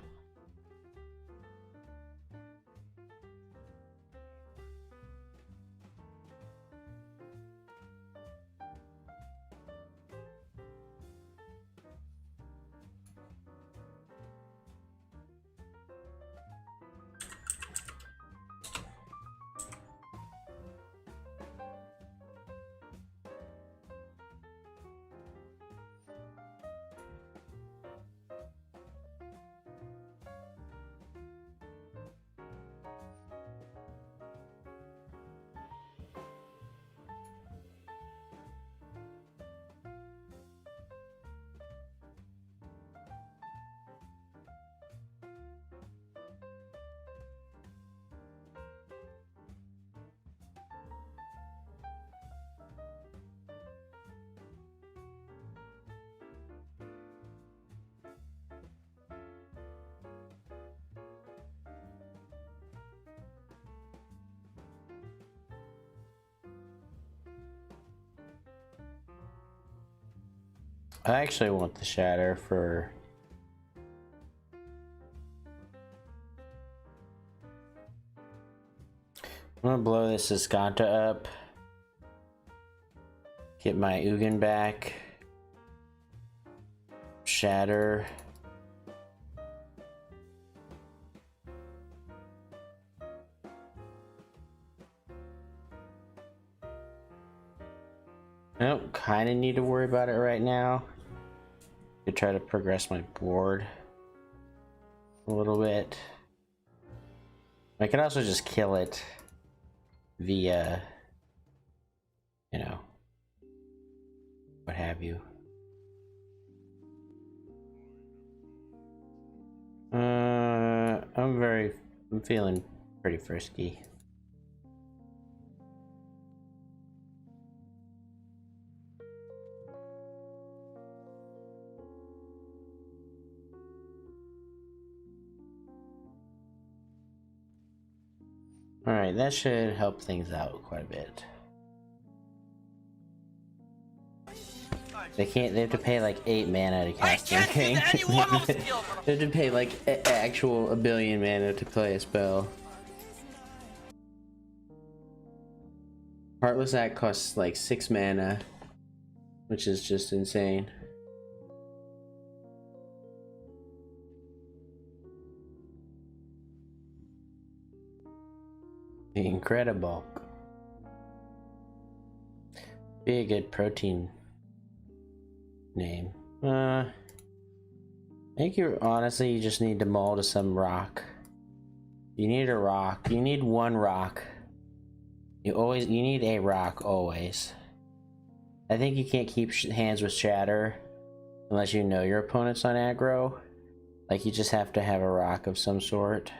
I actually want the shatter for... I'm gonna blow this Sparkhunter up. Get my Ugin back. Shatter. I don't kind of need to worry about it right now. To try to progress my board a little bit. I can also just kill it via, you know, what have you. I'm feeling pretty frisky. Alright, that should help things out quite a bit. They can't. They have to pay like 8 mana to cast I can't anything. use any one more skill. They have to pay like actual 1 billion mana to play a spell. Heartless Act costs like 6 mana, which is just insane. Incredible. Be a good protein name. I think you honestly you just need to mull to some rock. You need a rock. You need one rock. You need a rock always. I think you can't keep hands with Shatter unless you know your opponent's on aggro. Like you just have to have a rock of some sort.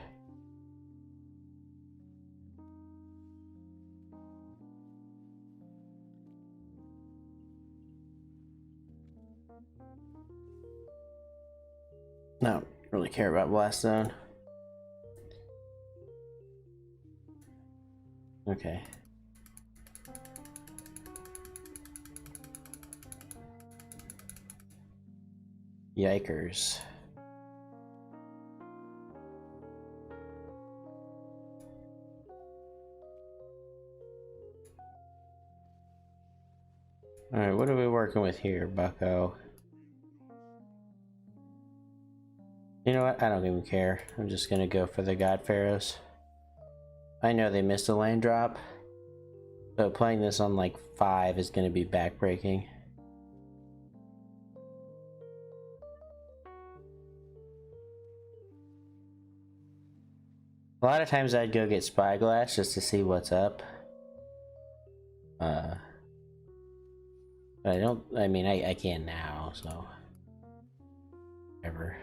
No, don't really care about Blast Zone. Okay. Yikers. Alright, what are we working with here, bucko? You know what? I don't even care. I'm just gonna go for the God-Pharaohs. I know they missed a land drop, so playing this on like 5 is gonna be backbreaking. A lot of times I'd go get Spyglass just to see what's up. But I mean, I can now, so. Whatever.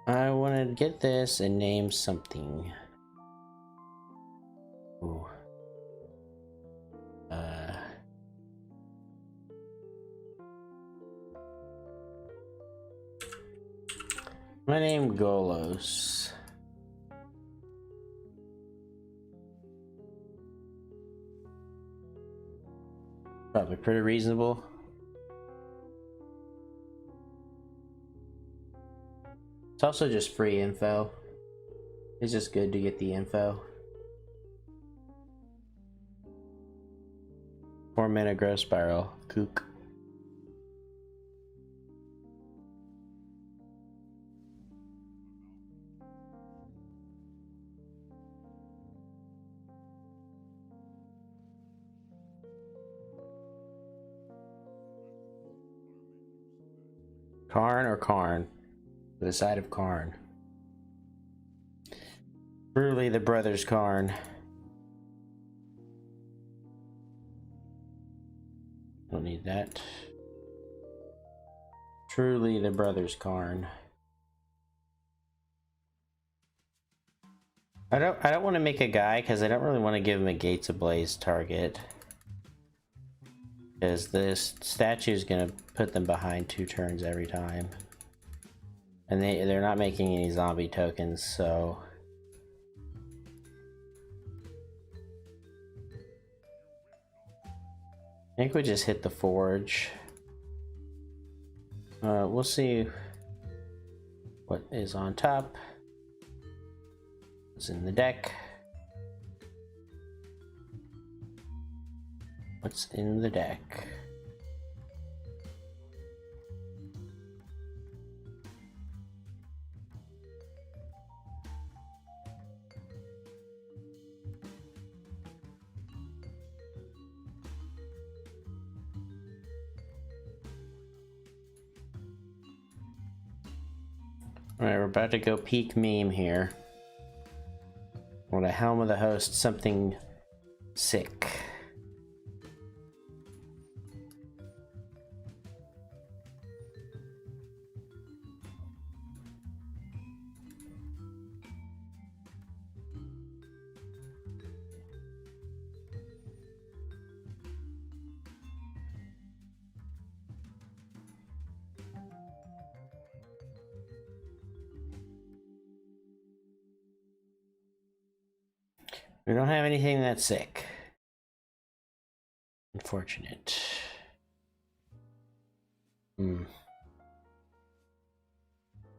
I want to get this and name something. Ooh. My name Golos. Probably pretty reasonable. It's also just free info. It's just good to get the info. 4 mana growth spiral. Kook. Karn or Karn? To the side of Karn. Truly the brothers Karn. Don't need that. Truly the brothers Karn. I don't want to make a guy because I don't really want to give him a Gates Ablaze target. Because this statue is gonna put them behind 2 turns every time. And they're not making any zombie tokens, so I think we just hit the forge. We'll see what is on top. What's in the deck? What's in the deck? Alright, we're about to go peak meme here. Want a Helm of the Host, something sick. We don't have anything that's sick. Unfortunate. Hmm.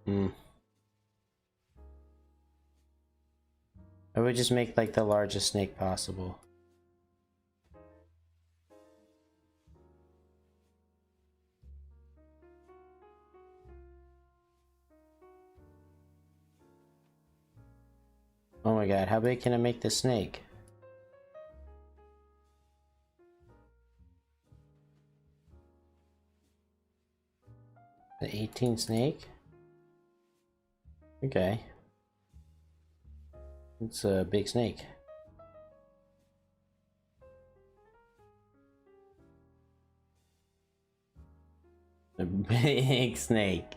Hmm. I would just make like the largest snake possible. Oh my god, how big can I make the snake? The 18 snake? Okay. It's a big snake. A big snake.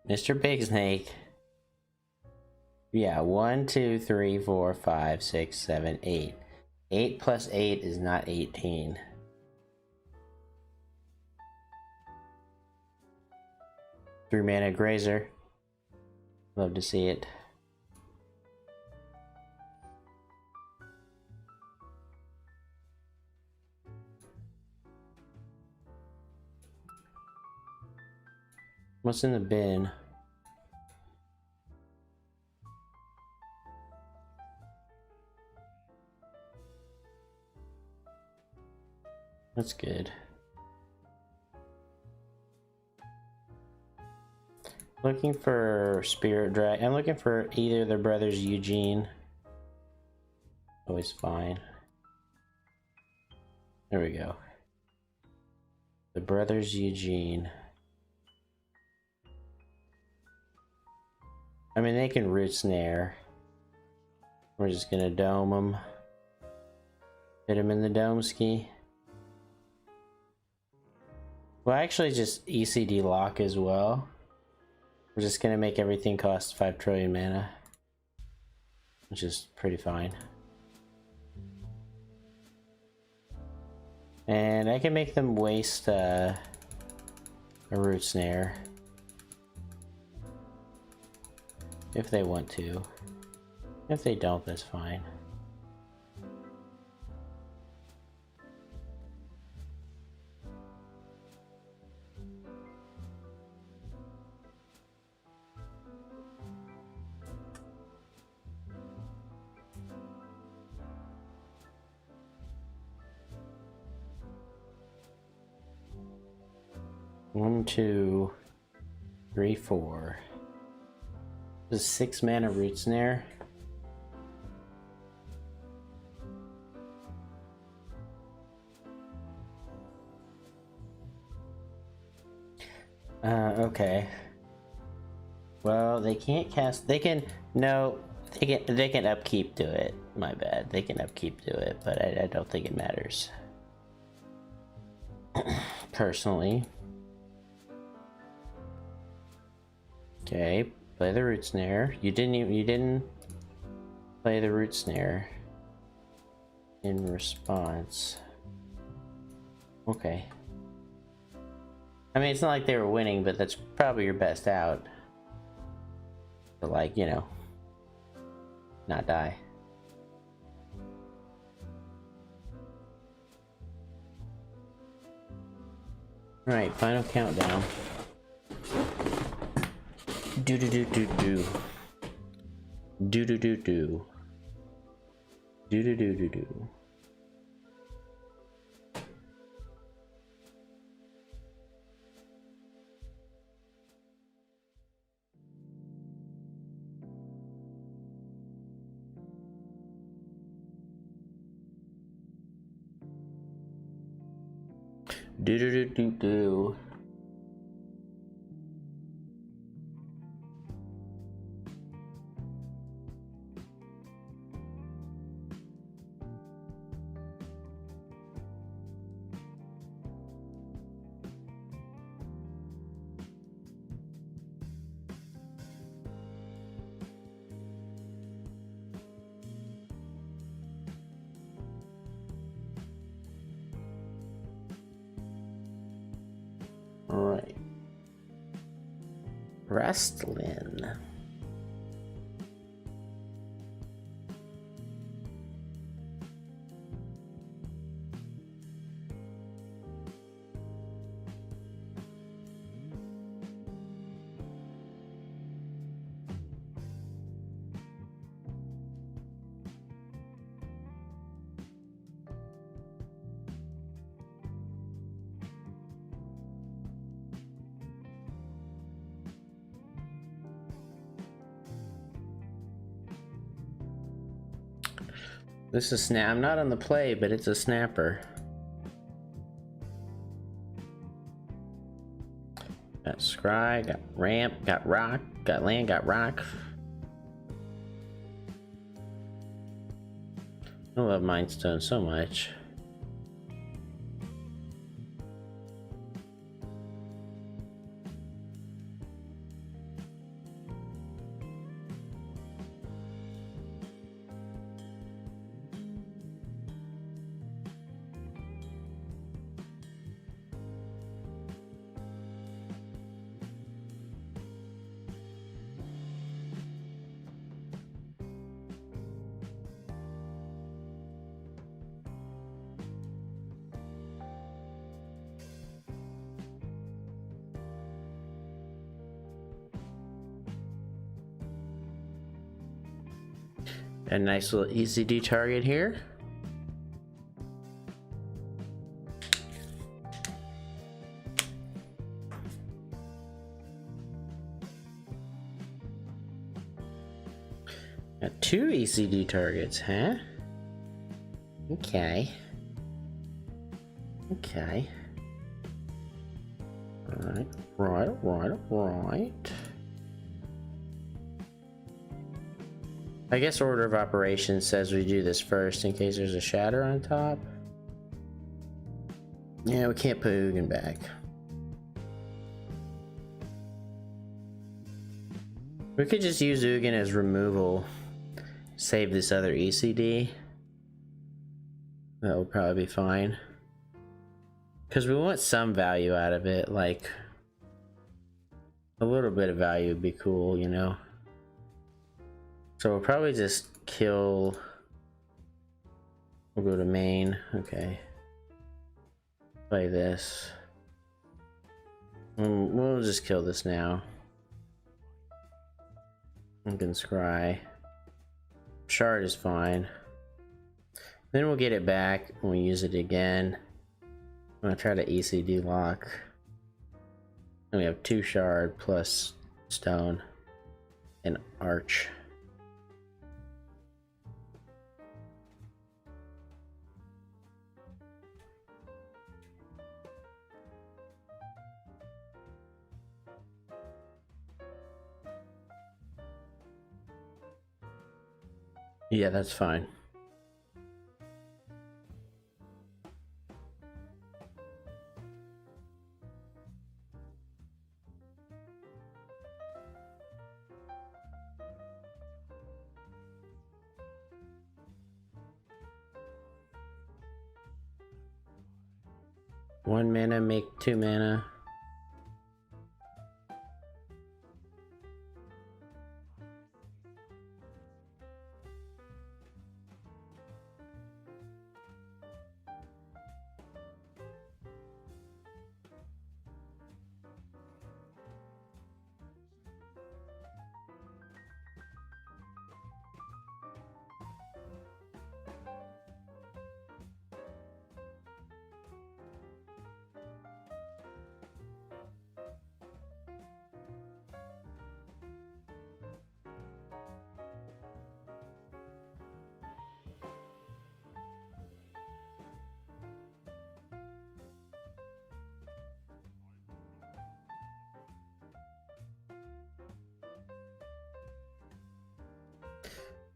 Mr. Big Snake. Yeah, 1, 2, 3, 4, 5, 6, 7, 8. 8 plus 8 is not 18. Three mana Grazer. Love to see it. What's in the bin? That's good. Looking for Spirit Drag. I'm looking for either the brothers Ugin. Always fine. There we go. The brothers Ugin. I mean, they can root snare. We're just gonna dome them. Hit them in the dome ski. Well, actually, just ECD lock as well. We're just gonna make everything cost 5 trillion mana, which is pretty fine. And I can make them waste a root snare if they want to. If they don't, that's fine. One, 2, 3, 4. This is 6 mana root snare. Okay. Well, they can't cast. They can. No, they can upkeep to it. My bad. They can upkeep to it, but I don't think it matters. Personally. Okay, play the root snare. You didn't play the root snare in response. Okay. I mean, it's not like they were winning, but that's probably your best out. To, like, you know, not die. Alright, final countdown. Do do do do do. Do do do do. Do do do do do. Do do do do do. Alright. Rastlin. This is snap. I'm not on the play, but it's a snapper. Got scry, got ramp, got rock, got land, got rock. I love Mind Stone so much. A nice little ECD target here. Got 2 ECD targets, huh? Okay. Okay. Right. I guess order of operations says we do this first in case there's a shatter on top. Yeah, we can't put Ugin back. We could just use Ugin as removal. Save this other ECD. That would probably be fine. Because we want some value out of it, like a little bit of value would be cool, you know? So we'll probably just kill. We'll go to main. Okay. Play this. We'll just kill this now. We can scry. Shard is fine. Then we'll get it back and we'll use it again. I'm gonna try to ECD lock. And we have 2 shard plus stone and arch. Yeah, that's fine. One mana, make 2 mana.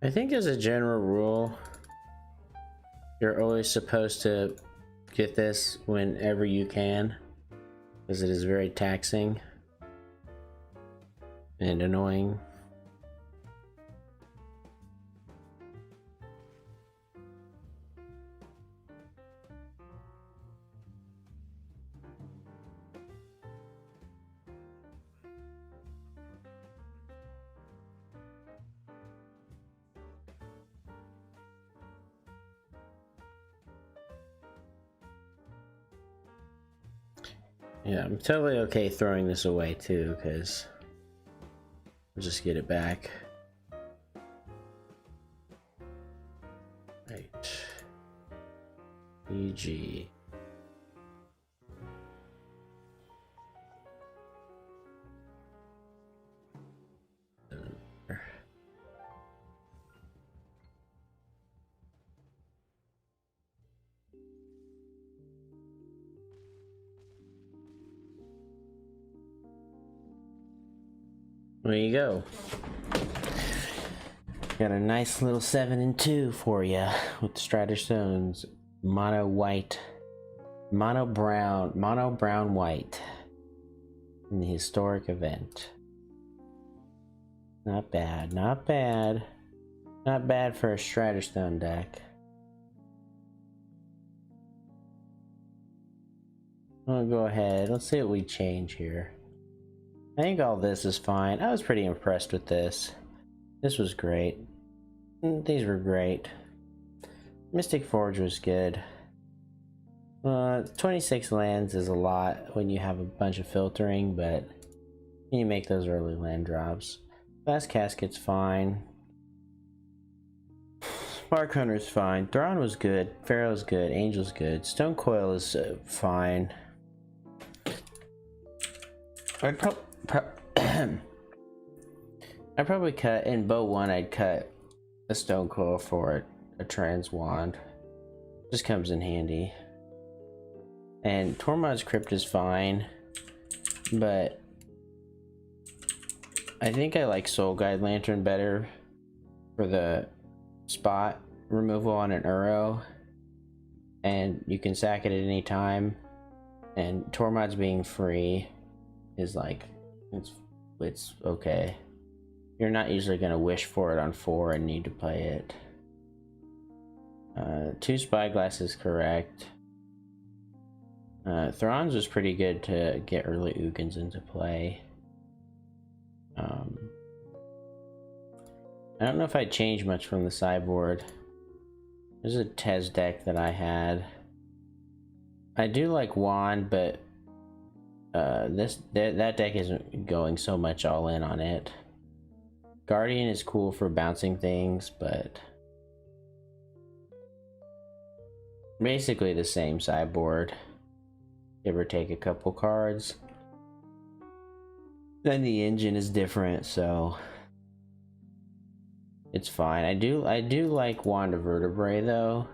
I think as a general rule, you're always supposed to get this whenever you can, because it is very taxing and annoying. Yeah, I'm totally okay throwing this away too, because we'll just get it back. Right. EG. There you go. Got a nice little 7 and 2 for you with Strider Stones, mono white, mono brown white in the historic event. Not bad, not bad. Not bad for a Strider Stone deck. I'll go ahead, let's see what we change here. I think all this is fine. I was pretty impressed with this. This was great. These were great. Mystic Forge was good. 26 lands is a lot when you have a bunch of filtering, but you make those early land drops. Glass Casket's fine. Sparkhunter's fine. Thran was good. Pharaoh's good. Angel's good. Stonecoil is fine. I'd probably cut in bow 1. I'd cut a Stonecoil for a Trans Wand. Just comes in handy. And Tormod's Crypt is fine, but I think I like Soul Guide Lantern better for the spot removal on an Uro, and you can sack it at any time. And Tormod's being free is like it's okay. You're not usually gonna wish for it on 4 and need to play it. 2 Spyglass is correct. Thran's was pretty good to get early Ugins into play. I don't know if I'd change much from the sideboard. There's a Tez deck that I had. I do like Wand, but that deck isn't going so much all in on it. Guardian is cool for bouncing things, but basically the same sideboard. Give or take a couple cards. Then the engine is different, so it's fine. I do like Wand of Vertebrae though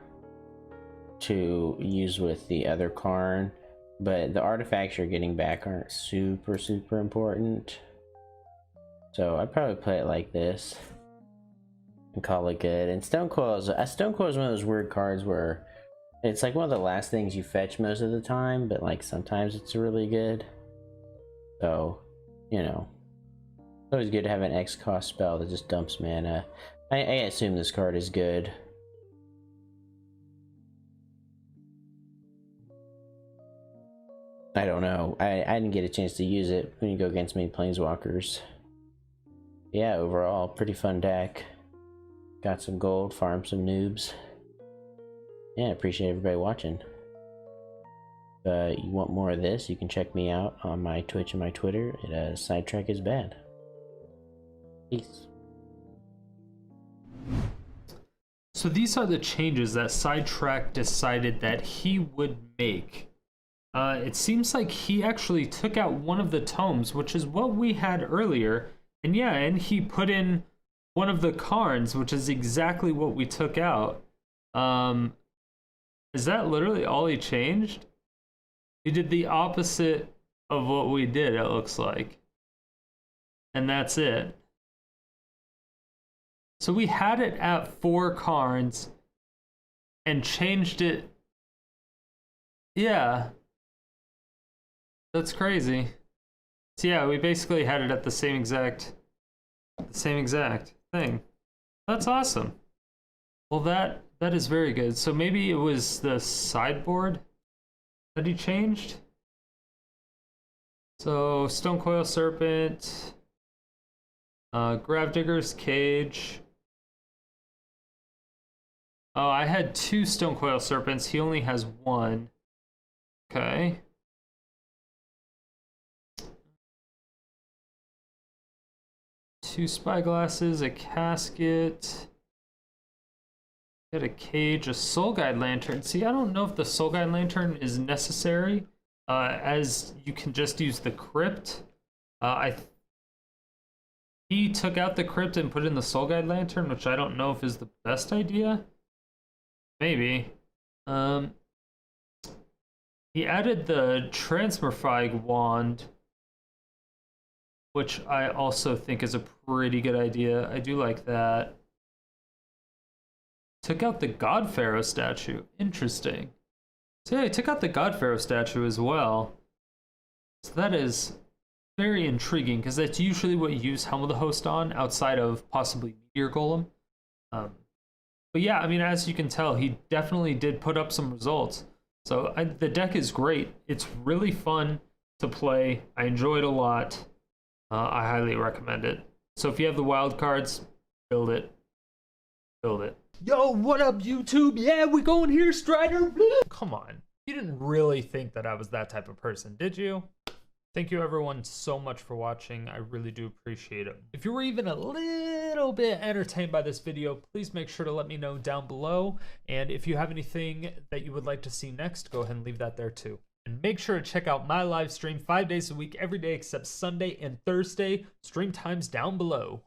to use with the other Karn, but the artifacts you're getting back aren't super important. So I'd probably play it like this and call it good. And Stonecoil is one of those weird cards where it's like one of the last things you fetch most of the time, but like sometimes it's really good. So, you know, it's always good to have an X cost spell that just dumps mana. I assume this card is good. I don't know. I didn't get a chance to use it when you go against many Planeswalkers. Yeah, overall, pretty fun deck. Got some gold, farmed some noobs. Yeah, appreciate everybody watching. If you want more of this, you can check me out on my Twitch and my Twitter at SidetraK is bad. Peace. So these are the changes that SidetraK decided that he would make. It seems like he actually took out one of the tomes, which is what we had earlier. And yeah, and he put in one of the Karns, which is exactly what we took out. Is that literally all he changed? He did the opposite of what we did, it looks like. And that's it. So we had it at 4 Karns and changed it. Yeah. That's crazy. So yeah, we basically had it at the same exact thing. That's awesome. Well, that is very good. So maybe it was the sideboard that he changed. So Stonecoil Serpent, Grafdigger's Cage. Oh, I had 2 Stonecoil Serpents. He only has 1. Okay. Two Spyglasses, a Casket. Got a Cage, a Soul Guide Lantern. See, I don't know if the Soul Guide Lantern is necessary, as you can just use the Crypt. He took out the Crypt and put in the Soul Guide Lantern, which I don't know if is the best idea. Maybe. He added the Transmogrifying Wand, which I also think is a pretty good idea. I do like that. Took out the God-Pharaoh statue. Interesting. So yeah, I took out the God-Pharaoh statue as well. So that is very intriguing, because that's usually what you use Helm of the Host on, outside of possibly Meteor Golem. But yeah, I mean, as you can tell, he definitely did put up some results. So the deck is great. It's really fun to play. I enjoy it a lot. I highly recommend it. So if you have the wild cards, build it. Build it. Yo, what up, YouTube? Yeah, we going here, Strider. Come on. You didn't really think that I was that type of person, did you? Thank you everyone so much for watching. I really do appreciate it. If you were even a little bit entertained by this video, please make sure to let me know down below. And if you have anything that you would like to see next, go ahead and leave that there too. And make sure to check out my live stream 5 days a week, every day except Sunday and Thursday. Stream times down below.